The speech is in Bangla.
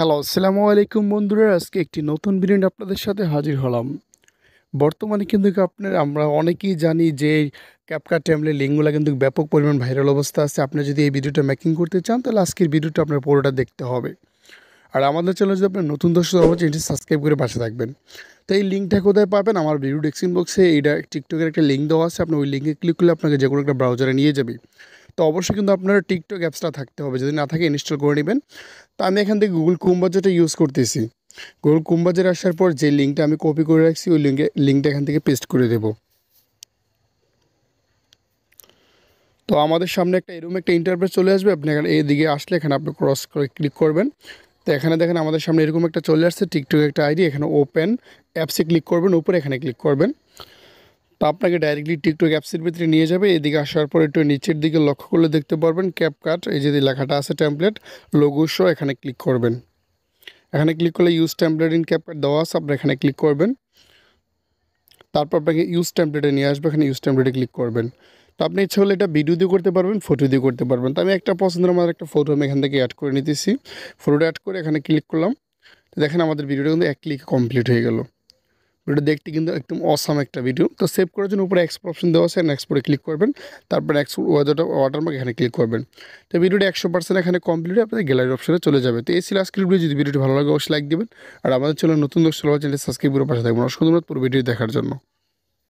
হ্যালো, আসসালামু আলাইকুম বন্ধুরা। আজকে একটি নতুন ভিডিও নিয়ে আপনাদের সাথে হাজির হলাম। বর্তমানে কিন্তু আমরা অনেকেই জানি যে ক্যাপকাট টেমপ্লেট লিঙ্কগুলো কিন্তু ব্যাপক পরিমাণ ভাইরাল অবস্থা আছে। আপনি যদি এই ভিডিওটা মেকিং করতে চান তাহলে আজকের ভিডিওটা আপনার পুরোটা দেখতে হবে। আর আমাদের চ্যানেলে যদি আপনার নতুন দর্শক হন চ্যানেলটি সাবস্ক্রাইব করে পাশে থাকবেন। তো এই লিঙ্কটা কোথায় পাবেন? আমার ভিডিও ডেসক্রিপশন বক্সে এইটা টিকটকের একটা লিঙ্ক দেওয়া আছে। আপনি ওই লিঙ্কে ক্লিক করলে আপনাকে যে কোনো একটা ব্রাউজারে নিয়ে যাবে। তো অবশ্যই কিন্তু আপনার টিকটক অ্যাপসটা থাকতে হবে, যদি না থাকে ইনস্টল করে নেবেন। তো আমি এখান থেকে গুগল ক্রোম ব্রাউজারটা ইউজ করতেছি। গুগল ক্রোম ব্রাউজারে আসার পর যে লিঙ্কটা আমি কপি করে রাখছি ওই লিঙ্কটা এখান থেকে পেস্ট করে দেব। তো আমাদের সামনে এরকম একটা ইন্টারফেস চলে আসবে। আপনি এখানে এইদিকে আসলে এখানে আপনি ক্রস করে ক্লিক করবেন। তো এখানে দেখেন আমাদের সামনে এরকম একটা চলে আসছে টিকটক একটা আইডি। এখানে ওপেন অ্যাপসে ক্লিক করবেন, উপরে এখানে ক্লিক করবেন। তো আপনাকে ডাইরেক্টলি টিকটক অ্যাপসের ভিতরে নিয়ে যাবে। এদিকে আসার পর একটু নিচের দিকে লক্ষ্য করলে দেখতে পারবেন ক্যাপকাট, এই যে লেখাটা আছে টেমপ্লেট লোগো শো, এখানে ক্লিক করবেন। এখানে ক্লিক করলে ইউজ টেমপ্লেট ইন ক্যাপকাট দেওয়া আছে, আপনি এখানে ক্লিক করবেন। তারপর আপনাকে ইউজ টেমপ্লেটে নিয়ে আসবে, এখানে ইউজ টেমপ্লেটে ক্লিক করবেন। তো আপনি ইচ্ছা হলে এটা ভিডিও দিয়ে করতে পারবেন, ফটো দিয়ে করতে পারবেন। তো আমি একটা পছন্দের আমার একটা ফটো আমি এখান থেকে অ্যাড করে নিতেছি। ফটোটা অ্যাড করে এখানে ক্লিক করলাম। তো দেখেন আমাদের ভিডিওটা কিন্তু এক ক্লিকে কমপ্লিট হয়ে গেল। ভিডিও দেখতে কিন্তু একদম অসাম একটা ভিডিও। তো সেভ করার জন্য উপরে এক্সপোর্ট অপশন দেওয়া আছে, এক্সপোর্টে ক্লিক করবেন। তারপর ওয়াটারমার্ক এখানে ক্লিক করবেন। তো ভিডিওটা 100% এখানে কমপ্লিট হয়ে আপনাদের গ্যালারি অপশনে চলে যাবে। তো এই ছিল আজকের ভিডিও। যদি ভিডিওটি ভালো লাগে অবশ্যই লাইক দেবেন। আর আমাদের চ্যানেল নতুন দর্শক চ্যানেল সাবস্ক্রাইব করে পাশে থাকবেন। অসংখ্য ধন্যবাদ পুরো ভিডিও দেখার জন্য।